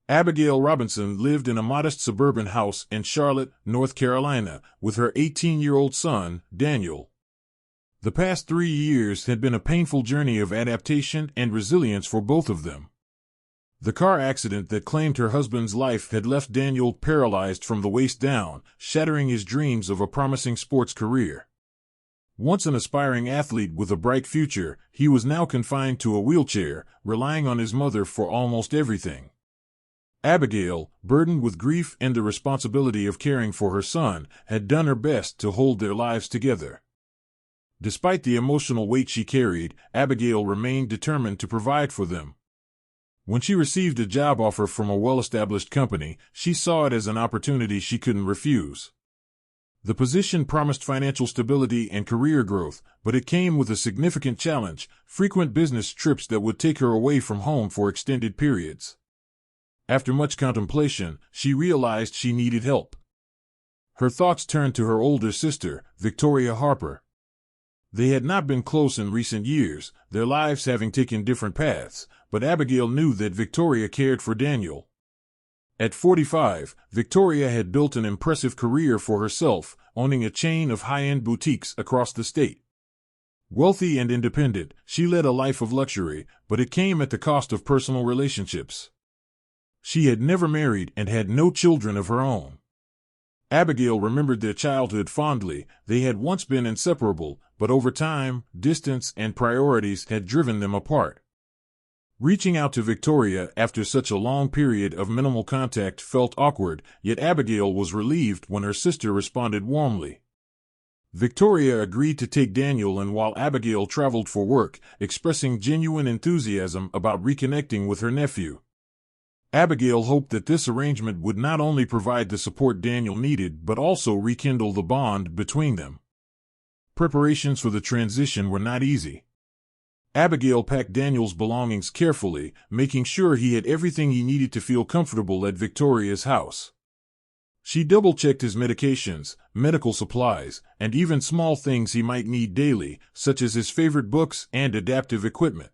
Abigail Robinson lived in a modest suburban house in Charlotte, North Carolina, with her 18-year-old son, Daniel. The past 3 years had been a painful journey of adaptation and resilience for both of them. The car accident that claimed her husband's life had left Daniel paralyzed from the waist down, shattering his dreams of a promising sports career. Once an aspiring athlete with a bright future, he was now confined to a wheelchair, relying on his mother for almost everything. Abigail, burdened with grief and the responsibility of caring for her son, had done her best to hold their lives together. Despite the emotional weight she carried, Abigail remained determined to provide for them. When she received a job offer from a well-established company, she saw it as an opportunity she couldn't refuse. The position promised financial stability and career growth, but it came with a significant challenge: frequent business trips that would take her away from home for extended periods. After much contemplation, she realized she needed help. Her thoughts turned to her older sister, Victoria Harper. They had not been close in recent years, their lives having taken different paths, but Abigail knew that Victoria cared for Daniel. At 45, Victoria had built an impressive career for herself, owning a chain of high-end boutiques across the state. Wealthy and independent, she led a life of luxury, but it came at the cost of personal relationships. She had never married and had no children of her own. Abigail remembered their childhood fondly. They had once been inseparable, but over time, distance and priorities had driven them apart. Reaching out to Victoria after such a long period of minimal contact felt awkward, yet Abigail was relieved when her sister responded warmly. Victoria agreed to take Daniel, and while Abigail traveled for work, expressing genuine enthusiasm about reconnecting with her nephew. Abigail hoped that this arrangement would not only provide the support Daniel needed but also rekindle the bond between them. Preparations for the transition were not easy. Abigail packed Daniel's belongings carefully, making sure he had everything he needed to feel comfortable at Victoria's house. She double-checked his medications, medical supplies, and even small things he might need daily, such as his favorite books and adaptive equipment.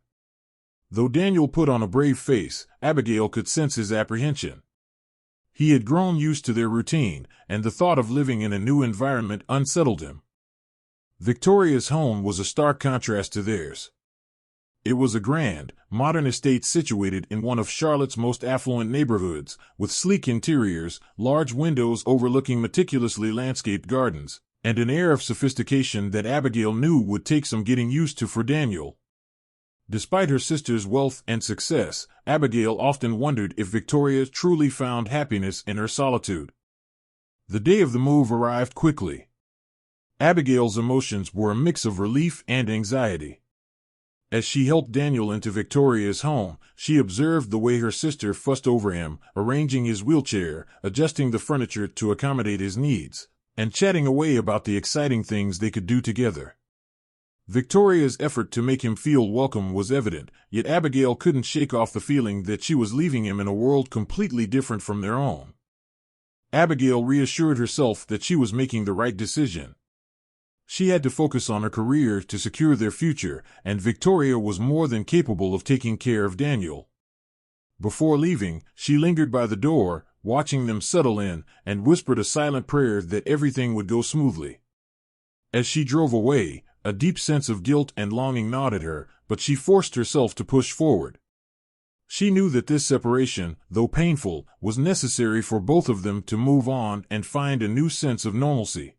Though Daniel put on a brave face, Abigail could sense his apprehension. He had grown used to their routine, and the thought of living in a new environment unsettled him. Victoria's home was a stark contrast to theirs. It was a grand, modern estate situated in one of Charlotte's most affluent neighborhoods, with sleek interiors, large windows overlooking meticulously landscaped gardens, and an air of sophistication that Abigail knew would take some getting used to for Daniel. Despite her sister's wealth and success, Abigail often wondered if Victoria truly found happiness in her solitude. The day of the move arrived quickly. Abigail's emotions were a mix of relief and anxiety. As she helped Daniel into Victoria's home, she observed the way her sister fussed over him, arranging his wheelchair, adjusting the furniture to accommodate his needs, and chatting away about the exciting things they could do together. Victoria's effort to make him feel welcome was evident, yet Abigail couldn't shake off the feeling that she was leaving him in a world completely different from their own. Abigail reassured herself that she was making the right decision. She had to focus on her career to secure their future, and Victoria was more than capable of taking care of Daniel. Before leaving, she lingered by the door, watching them settle in, and whispered a silent prayer that everything would go smoothly. As she drove away, a deep sense of guilt and longing gnawed at her, but she forced herself to push forward. She knew that this separation, though painful, was necessary for both of them to move on and find a new sense of normalcy.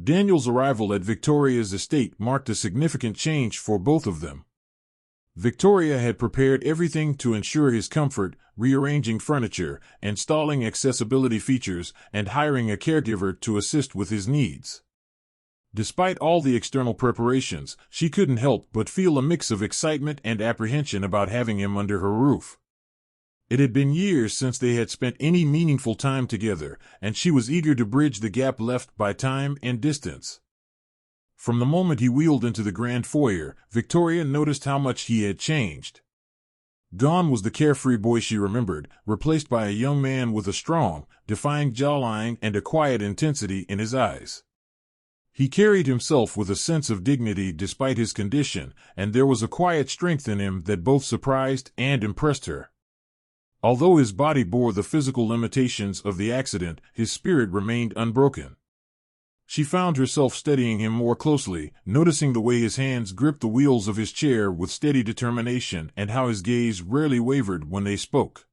Daniel's arrival at Victoria's estate marked a significant change for both of them. Victoria had prepared everything to ensure his comfort, rearranging furniture, installing accessibility features, and hiring a caregiver to assist with his needs. Despite all the external preparations, she couldn't help but feel a mix of excitement and apprehension about having him under her roof. It had been years since they had spent any meaningful time together, and she was eager to bridge the gap left by time and distance. From the moment he wheeled into the grand foyer, Victoria noticed how much he had changed. Gone was the carefree boy she remembered, replaced by a young man with a strong, defined jawline and a quiet intensity in his eyes. He carried himself with a sense of dignity despite his condition, and there was a quiet strength in him that both surprised and impressed her. Although his body bore the physical limitations of the accident, his spirit remained unbroken. She found herself studying him more closely, noticing the way his hands gripped the wheels of his chair with steady determination and how his gaze rarely wavered when they spoke.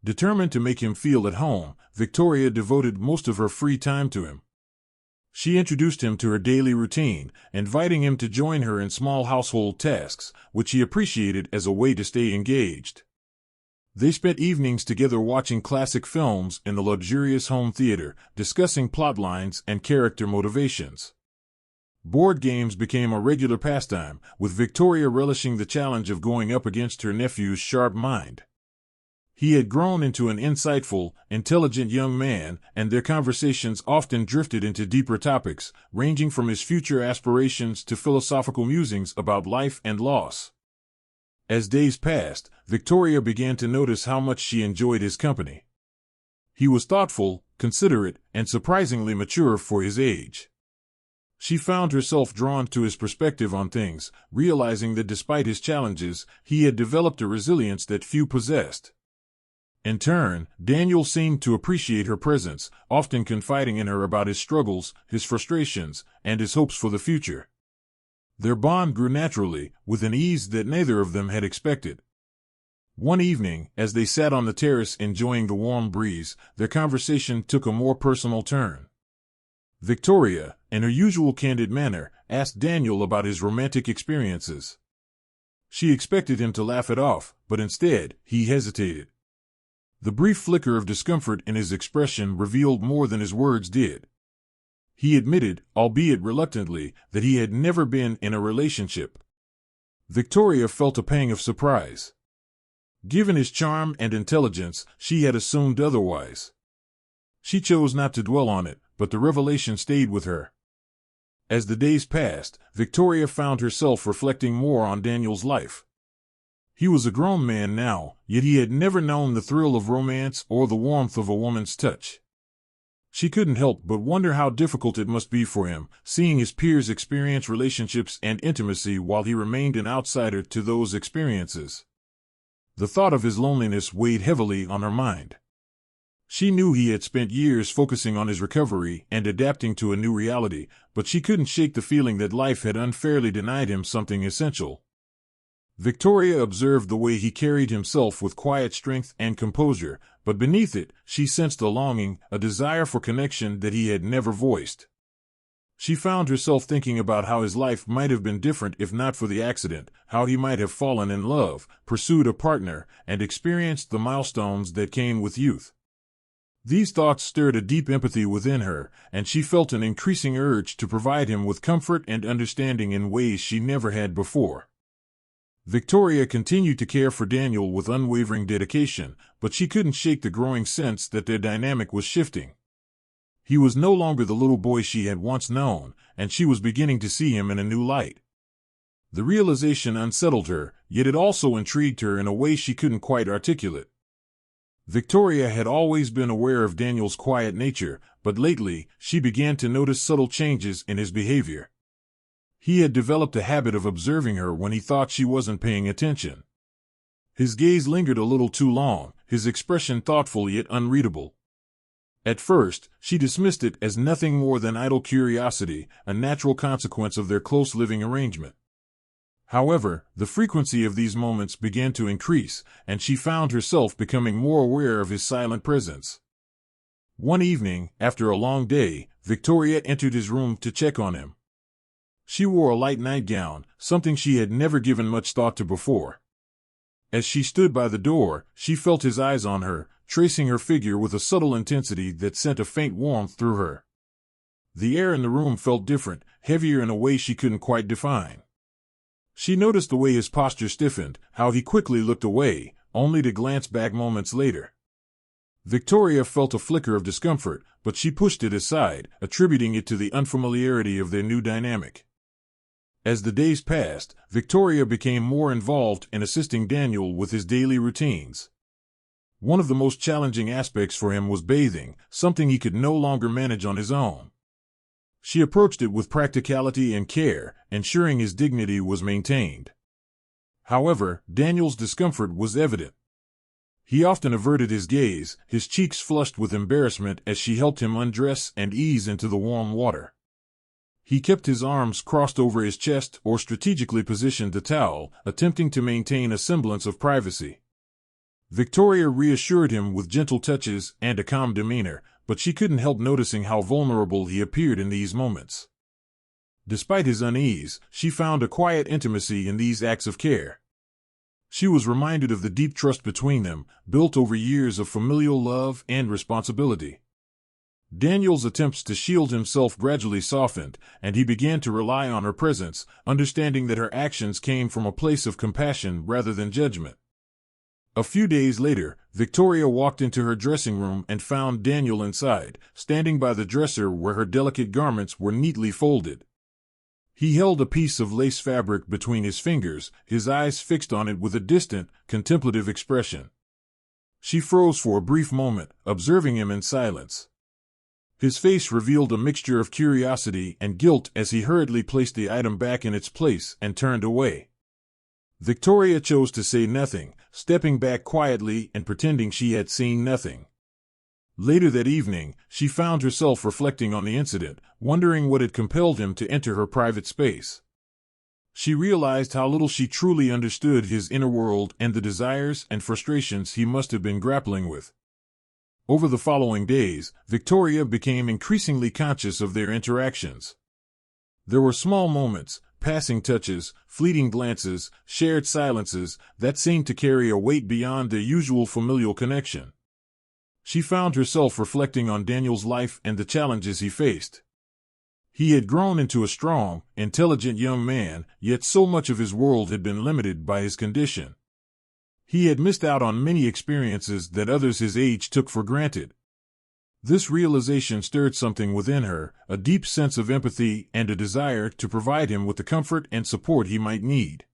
Determined to make him feel at home, Victoria devoted most of her free time to him. She introduced him to her daily routine, inviting him to join her in small household tasks, which he appreciated as a way to stay engaged. They spent evenings together watching classic films in the luxurious home theater, discussing plotlines and character motivations. Board games became a regular pastime, with Victoria relishing the challenge of going up against her nephew's sharp mind. He had grown into an insightful, intelligent young man, and their conversations often drifted into deeper topics, ranging from his future aspirations to philosophical musings about life and loss. As days passed, Victoria began to notice how much she enjoyed his company. He was thoughtful, considerate, and surprisingly mature for his age. She found herself drawn to his perspective on things, realizing that despite his challenges, he had developed a resilience that few possessed. In turn, Daniel seemed to appreciate her presence, often confiding in her about his struggles, his frustrations, and his hopes for the future. Their bond grew naturally, with an ease that neither of them had expected. One evening, as they sat on the terrace enjoying the warm breeze, their conversation took a more personal turn. Victoria, in her usual candid manner, asked Daniel about his romantic experiences. She expected him to laugh it off, but instead, he hesitated. The brief flicker of discomfort in his expression revealed more than his words did. He admitted, albeit reluctantly, that he had never been in a relationship. Victoria felt a pang of surprise. Given his charm and intelligence, she had assumed otherwise. She chose not to dwell on it, but the revelation stayed with her. As the days passed, Victoria found herself reflecting more on Daniel's life. He was a grown man now, yet he had never known the thrill of romance or the warmth of a woman's touch. She couldn't help but wonder how difficult it must be for him, seeing his peers experience relationships and intimacy while he remained an outsider to those experiences. The thought of his loneliness weighed heavily on her mind. She knew he had spent years focusing on his recovery and adapting to a new reality, but she couldn't shake the feeling that life had unfairly denied him something essential. Victoria observed the way he carried himself with quiet strength and composure, but beneath it, she sensed a longing, a desire for connection that he had never voiced. She found herself thinking about how his life might have been different if not for the accident, how he might have fallen in love, pursued a partner, and experienced the milestones that came with youth. These thoughts stirred a deep empathy within her, and she felt an increasing urge to provide him with comfort and understanding in ways she never had before. Victoria continued to care for Daniel with unwavering dedication, but she couldn't shake the growing sense that their dynamic was shifting. He was no longer the little boy she had once known, and she was beginning to see him in a new light. The realization unsettled her, yet it also intrigued her in a way she couldn't quite articulate. Victoria had always been aware of Daniel's quiet nature, but lately, she began to notice subtle changes in his behavior. He had developed a habit of observing her when he thought she wasn't paying attention. His gaze lingered a little too long, his expression thoughtful yet unreadable. At first, she dismissed it as nothing more than idle curiosity, a natural consequence of their close living arrangement. However, the frequency of these moments began to increase, and she found herself becoming more aware of his silent presence. One evening, after a long day, Victoria entered his room to check on him. She wore a light nightgown, something she had never given much thought to before. As she stood by the door, she felt his eyes on her, tracing her figure with a subtle intensity that sent a faint warmth through her. The air in the room felt different, heavier in a way she couldn't quite define. She noticed the way his posture stiffened, how he quickly looked away, only to glance back moments later. Victoria felt a flicker of discomfort, but she pushed it aside, attributing it to the unfamiliarity of their new dynamic. As the days passed, Victoria became more involved in assisting Daniel with his daily routines. One of the most challenging aspects for him was bathing, something he could no longer manage on his own. She approached it with practicality and care, ensuring his dignity was maintained. However, Daniel's discomfort was evident. He often averted his gaze, his cheeks flushed with embarrassment as she helped him undress and ease into the warm water. He kept his arms crossed over his chest or strategically positioned the towel, attempting to maintain a semblance of privacy. Victoria reassured him with gentle touches and a calm demeanor, but she couldn't help noticing how vulnerable he appeared in these moments. Despite his unease, she found a quiet intimacy in these acts of care. She was reminded of the deep trust between them, built over years of familial love and responsibility. Daniel's attempts to shield himself gradually softened, and he began to rely on her presence, understanding that her actions came from a place of compassion rather than judgment. A few days later, Victoria walked into her dressing room and found Daniel inside, standing by the dresser where her delicate garments were neatly folded. He held a piece of lace fabric between his fingers, his eyes fixed on it with a distant, contemplative expression. She froze for a brief moment, observing him in silence. His face revealed a mixture of curiosity and guilt as he hurriedly placed the item back in its place and turned away. Victoria chose to say nothing, stepping back quietly and pretending she had seen nothing. Later that evening, she found herself reflecting on the incident, wondering what had compelled him to enter her private space. She realized how little she truly understood his inner world and the desires and frustrations he must have been grappling with. Over the following days, Victoria became increasingly conscious of their interactions. There were small moments, passing touches, fleeting glances, shared silences that seemed to carry a weight beyond their usual familial connection. She found herself reflecting on Daniel's life and the challenges he faced. He had grown into a strong, intelligent young man, yet so much of his world had been limited by his condition. He had missed out on many experiences that others his age took for granted. This realization stirred something within her, a deep sense of empathy and a desire to provide him with the comfort and support he might need.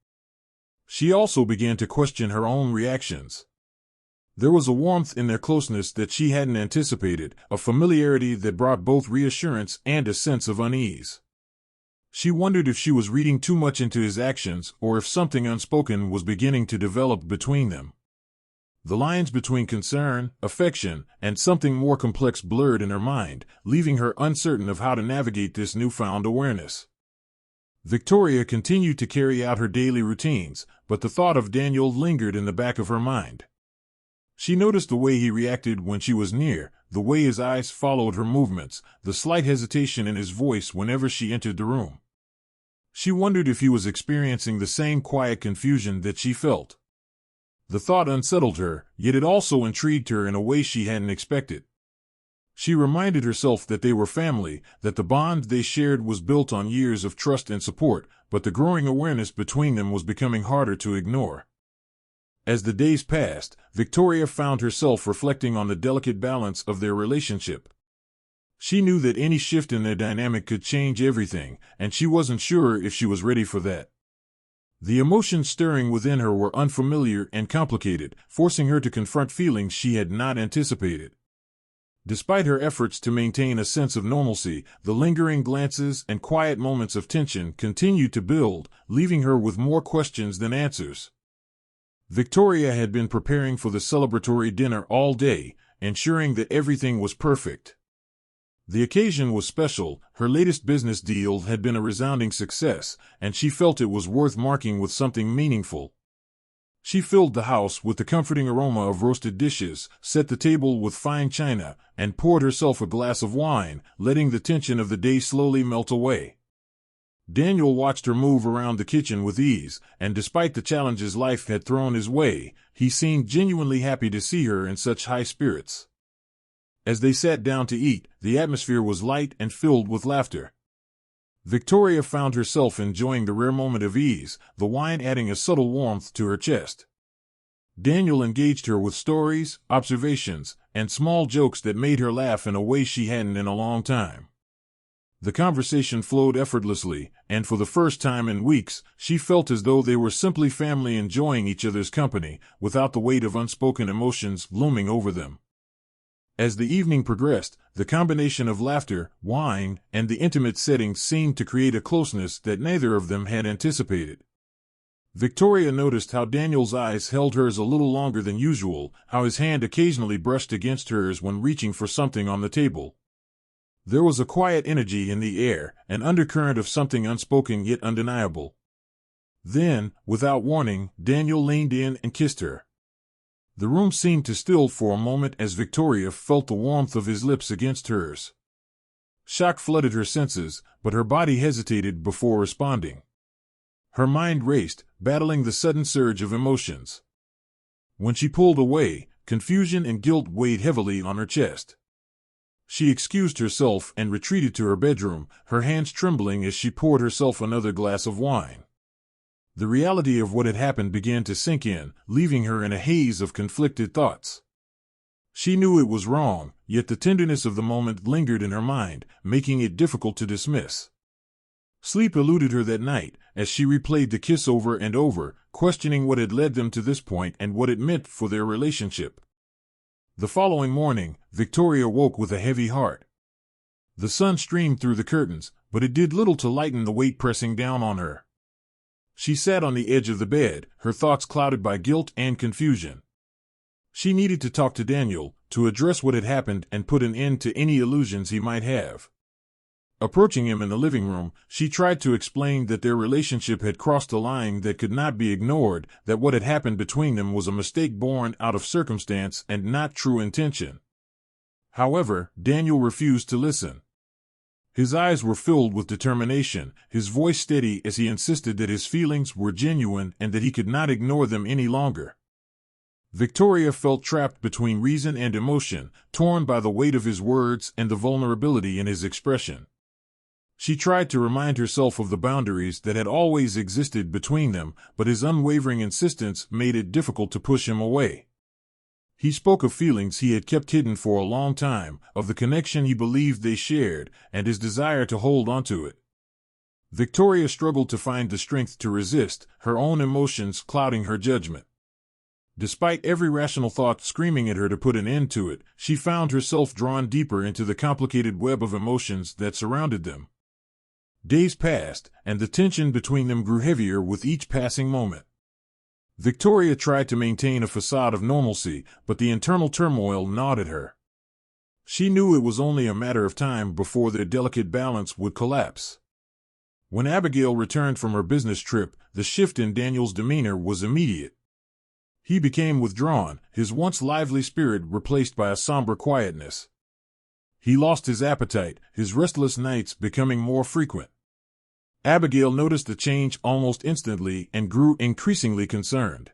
She also began to question her own reactions. There was a warmth in their closeness that she hadn't anticipated, a familiarity that brought both reassurance and a sense of unease. She wondered if she was reading too much into his actions or if something unspoken was beginning to develop between them. The lines between concern, affection, and something more complex blurred in her mind, leaving her uncertain of how to navigate this newfound awareness. Victoria continued to carry out her daily routines, but the thought of Daniel lingered in the back of her mind. She noticed the way he reacted when she was near, the way his eyes followed her movements, the slight hesitation in his voice whenever she entered the room. She wondered if he was experiencing the same quiet confusion that she felt. The thought unsettled her, yet it also intrigued her in a way she hadn't expected. She reminded herself that they were family, that the bond they shared was built on years of trust and support, but the growing awareness between them was becoming harder to ignore. As the days passed, Victoria found herself reflecting on the delicate balance of their relationship. She knew that any shift in their dynamic could change everything, and she wasn't sure if she was ready for that. The emotions stirring within her were unfamiliar and complicated, forcing her to confront feelings she had not anticipated. Despite her efforts to maintain a sense of normalcy, the lingering glances and quiet moments of tension continued to build, leaving her with more questions than answers. Victoria had been preparing for the celebratory dinner all day, ensuring that everything was perfect. The occasion was special, her latest business deal had been a resounding success, and she felt it was worth marking with something meaningful. She filled the house with the comforting aroma of roasted dishes, set the table with fine china, and poured herself a glass of wine, letting the tension of the day slowly melt away. Daniel watched her move around the kitchen with ease, and despite the challenges life had thrown his way, he seemed genuinely happy to see her in such high spirits. As they sat down to eat, the atmosphere was light and filled with laughter. Victoria found herself enjoying the rare moment of ease, the wine adding a subtle warmth to her chest. Daniel engaged her with stories, observations, and small jokes that made her laugh in a way she hadn't in a long time. The conversation flowed effortlessly, and for the first time in weeks, she felt as though they were simply family enjoying each other's company, without the weight of unspoken emotions looming over them. As the evening progressed, the combination of laughter, wine, and the intimate setting seemed to create a closeness that neither of them had anticipated. Victoria noticed how Daniel's eyes held hers a little longer than usual, how his hand occasionally brushed against hers when reaching for something on the table. There was a quiet energy in the air, an undercurrent of something unspoken yet undeniable. Then, without warning, Daniel leaned in and kissed her. The room seemed to still for a moment as Victoria felt the warmth of his lips against hers. Shock flooded her senses, but her body hesitated before responding. Her mind raced, battling the sudden surge of emotions. When she pulled away, confusion and guilt weighed heavily on her chest. She excused herself and retreated to her bedroom, her hands trembling as she poured herself another glass of wine. The reality of what had happened began to sink in, leaving her in a haze of conflicted thoughts. She knew it was wrong, yet the tenderness of the moment lingered in her mind, making it difficult to dismiss. Sleep eluded her that night, as she replayed the kiss over and over, questioning what had led them to this point and what it meant for their relationship. The following morning, Victoria woke with a heavy heart. The sun streamed through the curtains, but it did little to lighten the weight pressing down on her. She sat on the edge of the bed, her thoughts clouded by guilt and confusion. She needed to talk to Daniel, to address what had happened and put an end to any illusions he might have. Approaching him in the living room, she tried to explain that their relationship had crossed a line that could not be ignored, that what had happened between them was a mistake born out of circumstance and not true intention. However, Daniel refused to listen. His eyes were filled with determination, his voice steady as he insisted that his feelings were genuine and that he could not ignore them any longer. Victoria felt trapped between reason and emotion, torn by the weight of his words and the vulnerability in his expression. She tried to remind herself of the boundaries that had always existed between them, but his unwavering insistence made it difficult to push him away. He spoke of feelings he had kept hidden for a long time, of the connection he believed they shared, and his desire to hold onto it. Victoria struggled to find the strength to resist, her own emotions clouding her judgment. Despite every rational thought screaming at her to put an end to it, she found herself drawn deeper into the complicated web of emotions that surrounded them. Days passed, and the tension between them grew heavier with each passing moment. Victoria tried to maintain a facade of normalcy, but the internal turmoil gnawed at her. She knew it was only a matter of time before their delicate balance would collapse. When Abigail returned from her business trip, the shift in Daniel's demeanor was immediate. He became withdrawn, his once lively spirit replaced by a somber quietness. He lost his appetite, his restless nights becoming more frequent. Abigail noticed the change almost instantly and grew increasingly concerned.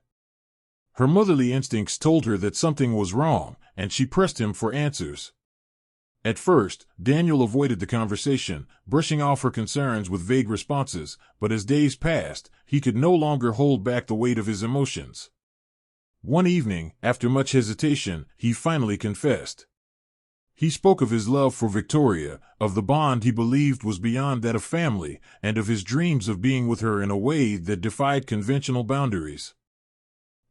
Her motherly instincts told her that something was wrong, and she pressed him for answers. At first, Daniel avoided the conversation, brushing off her concerns with vague responses, but as days passed, he could no longer hold back the weight of his emotions. One evening, after much hesitation, he finally confessed. He spoke of his love for Victoria, of the bond he believed was beyond that of family, and of his dreams of being with her in a way that defied conventional boundaries.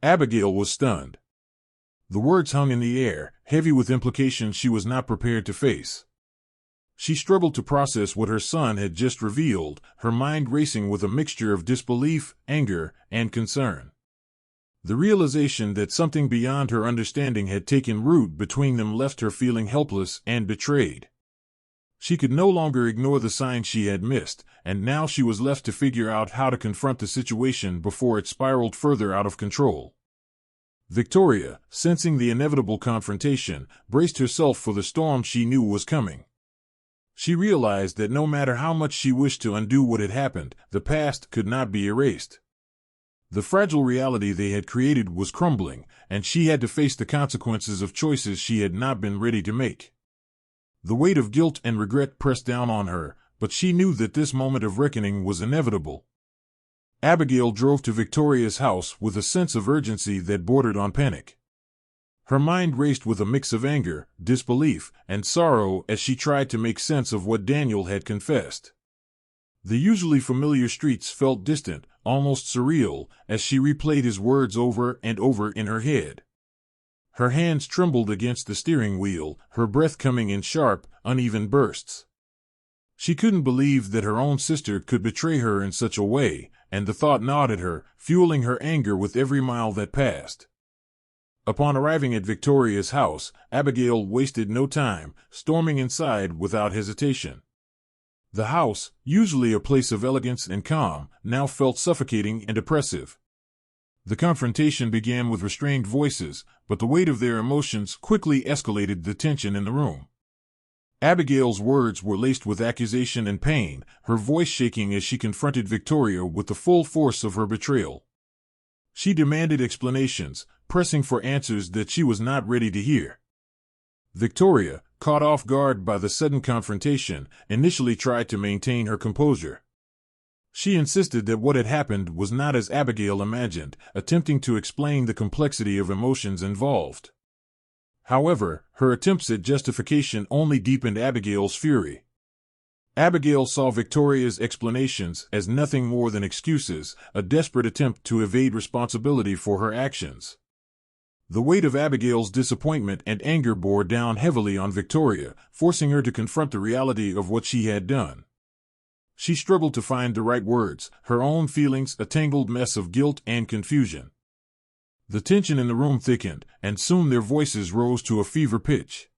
Abigail was stunned. The words hung in the air, heavy with implications she was not prepared to face. She struggled to process what her son had just revealed, her mind racing with a mixture of disbelief, anger, and concern. The realization that something beyond her understanding had taken root between them left her feeling helpless and betrayed. She could no longer ignore the signs she had missed, and now she was left to figure out how to confront the situation before it spiraled further out of control. Victoria, sensing the inevitable confrontation, braced herself for the storm she knew was coming. She realized that no matter how much she wished to undo what had happened, the past could not be erased. The fragile reality they had created was crumbling, and she had to face the consequences of choices she had not been ready to make. The weight of guilt and regret pressed down on her, but she knew that this moment of reckoning was inevitable. Abigail drove to Victoria's house with a sense of urgency that bordered on panic. Her mind raced with a mix of anger, disbelief, and sorrow as she tried to make sense of what Daniel had confessed. The usually familiar streets felt distant, almost surreal, as she replayed his words over and over in her head. Her hands trembled against the steering wheel, her breath coming in sharp, uneven bursts. She couldn't believe that her own sister could betray her in such a way, and the thought gnawed at her, fueling her anger with every mile that passed. Upon arriving at Victoria's house, Abigail wasted no time, storming inside without hesitation. The house, usually a place of elegance and calm, now felt suffocating and oppressive. The confrontation began with restrained voices, but the weight of their emotions quickly escalated the tension in the room. Abigail's words were laced with accusation and pain, her voice shaking as she confronted Victoria with the full force of her betrayal. She demanded explanations, pressing for answers that she was not ready to hear. Victoria, caught off guard by the sudden confrontation, initially tried to maintain her composure. She insisted that what had happened was not as Abigail imagined, attempting to explain the complexity of emotions involved. However, her attempts at justification only deepened Abigail's fury. Abigail saw Victoria's explanations as nothing more than excuses, a desperate attempt to evade responsibility for her actions. The weight of Abigail's disappointment and anger bore down heavily on Victoria, forcing her to confront the reality of what she had done. She struggled to find the right words, her own feelings a tangled mess of guilt and confusion. The tension in the room thickened, and soon their voices rose to a fever pitch.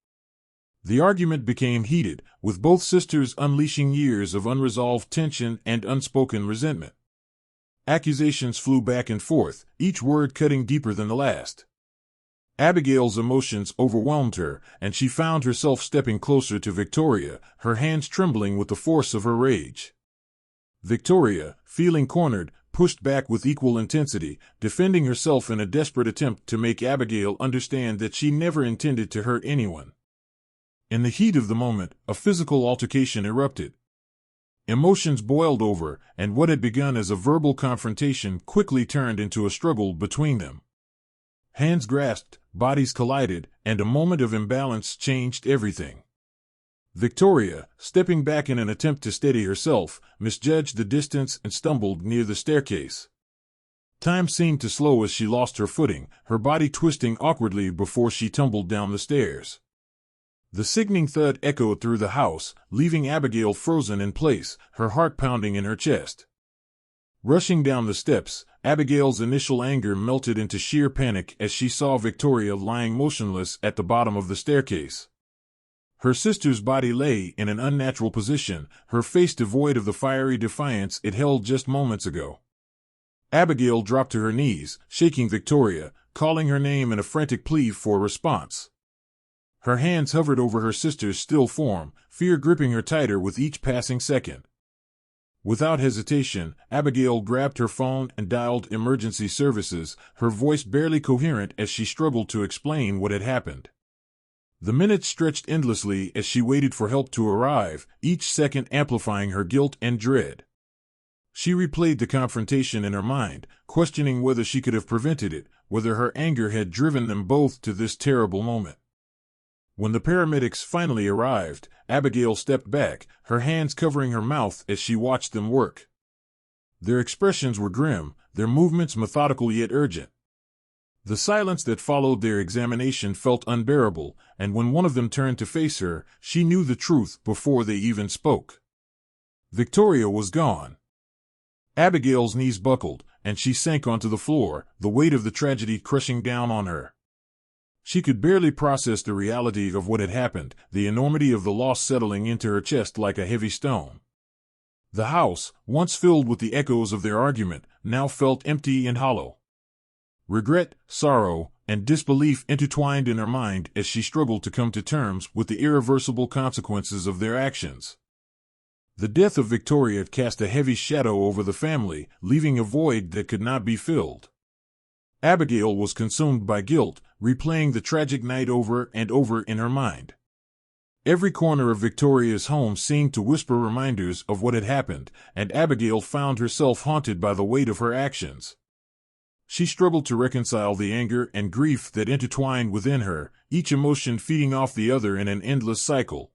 The argument became heated, with both sisters unleashing years of unresolved tension and unspoken resentment. Accusations flew back and forth, each word cutting deeper than the last. Abigail's emotions overwhelmed her, and she found herself stepping closer to Victoria, her hands trembling with the force of her rage. Victoria, feeling cornered, pushed back with equal intensity, defending herself in a desperate attempt to make Abigail understand that she never intended to hurt anyone. In the heat of the moment, a physical altercation erupted. Emotions boiled over, and what had begun as a verbal confrontation quickly turned into a struggle between them. Hands grasped, bodies collided, and a moment of imbalance changed everything. Victoria, stepping back in an attempt to steady herself, misjudged the distance and stumbled near the staircase. Time seemed to slow as she lost her footing, her body twisting awkwardly before she tumbled down the stairs. The sickening thud echoed through the house, leaving Abigail frozen in place, her heart pounding in her chest. Rushing down the steps, Abigail's initial anger melted into sheer panic as she saw Victoria lying motionless at the bottom of the staircase. Her sister's body lay in an unnatural position, her face devoid of the fiery defiance it held just moments ago. Abigail dropped to her knees, shaking Victoria, calling her name in a frantic plea for a response. Her hands hovered over her sister's still form, fear gripping her tighter with each passing second. Without hesitation, Abigail grabbed her phone and dialed emergency services, her voice barely coherent as she struggled to explain what had happened. The minutes stretched endlessly as she waited for help to arrive, each second amplifying her guilt and dread. She replayed the confrontation in her mind, questioning whether she could have prevented it, whether her anger had driven them both to this terrible moment. When the paramedics finally arrived, Abigail stepped back, her hands covering her mouth as she watched them work. Their expressions were grim, their movements methodical yet urgent. The silence that followed their examination felt unbearable, and when one of them turned to face her, she knew the truth before they even spoke. Victoria was gone. Abigail's knees buckled, and she sank onto the floor, the weight of the tragedy crushing down on her. She could barely process the reality of what had happened, the enormity of the loss settling into her chest like a heavy stone. The house, once filled with the echoes of their argument, now felt empty and hollow. Regret, sorrow, and disbelief intertwined in her mind as she struggled to come to terms with the irreversible consequences of their actions. The death of Victoria cast a heavy shadow over the family, leaving a void that could not be filled. Abigail was consumed by guilt, replaying the tragic night over and over in her mind. Every corner of Victoria's home seemed to whisper reminders of what had happened, and Abigail found herself haunted by the weight of her actions. She struggled to reconcile the anger and grief that intertwined within her, each emotion feeding off the other in an endless cycle.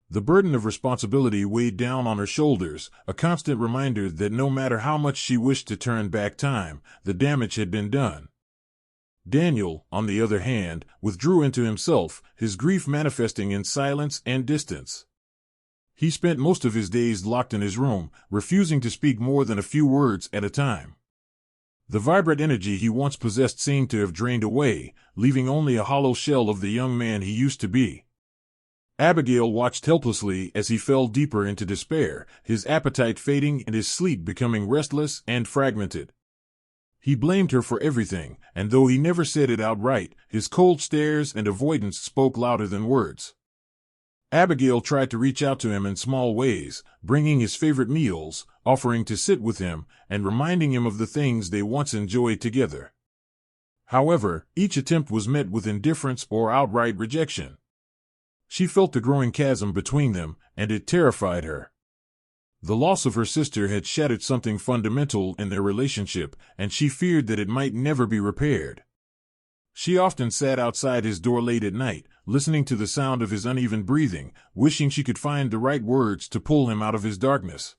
The burden of responsibility weighed down on her shoulders, a constant reminder that no matter how much she wished to turn back time, the damage had been done. Daniel, on the other hand, withdrew into himself, his grief manifesting in silence and distance. He spent most of his days locked in his room, refusing to speak more than a few words at a time. The vibrant energy he once possessed seemed to have drained away, leaving only a hollow shell of the young man he used to be. Abigail watched helplessly as he fell deeper into despair, his appetite fading and his sleep becoming restless and fragmented. He blamed her for everything, and though he never said it outright, his cold stares and avoidance spoke louder than words. Abigail tried to reach out to him in small ways, bringing his favorite meals, offering to sit with him, and reminding him of the things they once enjoyed together. However, each attempt was met with indifference or outright rejection. She felt the growing chasm between them, and it terrified her. The loss of her sister had shattered something fundamental in their relationship, and she feared that it might never be repaired. She often sat outside his door late at night, listening to the sound of his uneven breathing, wishing she could find the right words to pull him out of his darkness.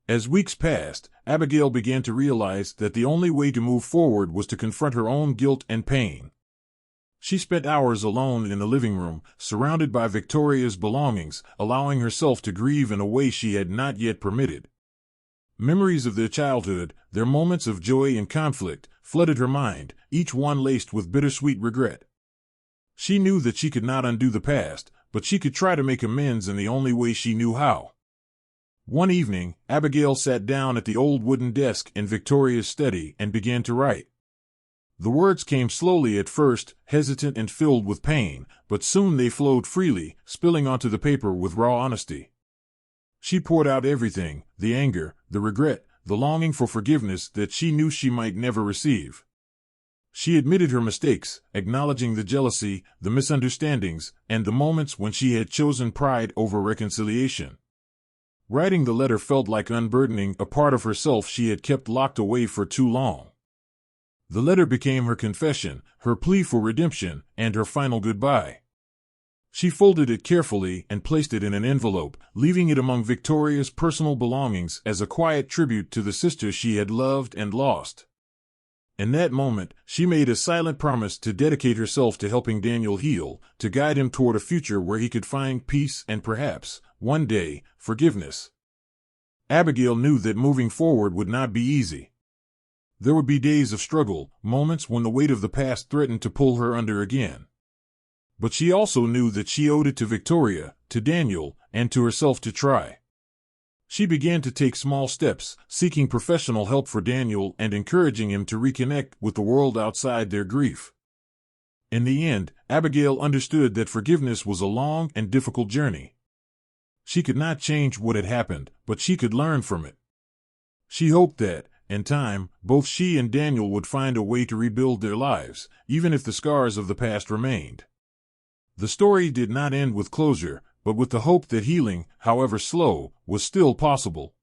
As weeks passed, Abigail began to realize that the only way to move forward was to confront her own guilt and pain. She spent hours alone in the living room, surrounded by Victoria's belongings, allowing herself to grieve in a way she had not yet permitted. Memories of their childhood, their moments of joy and conflict, flooded her mind, each one laced with bittersweet regret. She knew that she could not undo the past, but she could try to make amends in the only way she knew how. One evening, Abigail sat down at the old wooden desk in Victoria's study and began to write. The words came slowly at first, hesitant and filled with pain, but soon they flowed freely, spilling onto the paper with raw honesty. She poured out everything, the anger, the regret, the longing for forgiveness that she knew she might never receive. She admitted her mistakes, acknowledging the jealousy, the misunderstandings, and the moments when she had chosen pride over reconciliation. Writing the letter felt like unburdening a part of herself she had kept locked away for too long. The letter became her confession, her plea for redemption, and her final goodbye. She folded it carefully and placed it in an envelope, leaving it among Victoria's personal belongings as a quiet tribute to the sister she had loved and lost. In that moment, she made a silent promise to dedicate herself to helping Daniel heal, to guide him toward a future where he could find peace and perhaps, one day, forgiveness. Abigail knew that moving forward would not be easy. There would be days of struggle, moments when the weight of the past threatened to pull her under again. But she also knew that she owed it to Victoria, to Daniel, and to herself to try. She began to take small steps, seeking professional help for Daniel and encouraging him to reconnect with the world outside their grief. In the end, Abigail understood that forgiveness was a long and difficult journey. She could not change what had happened, but she could learn from it. She hoped that, in time, both she and Daniel would find a way to rebuild their lives, even if the scars of the past remained. The story did not end with closure, but with the hope that healing, however slow, was still possible.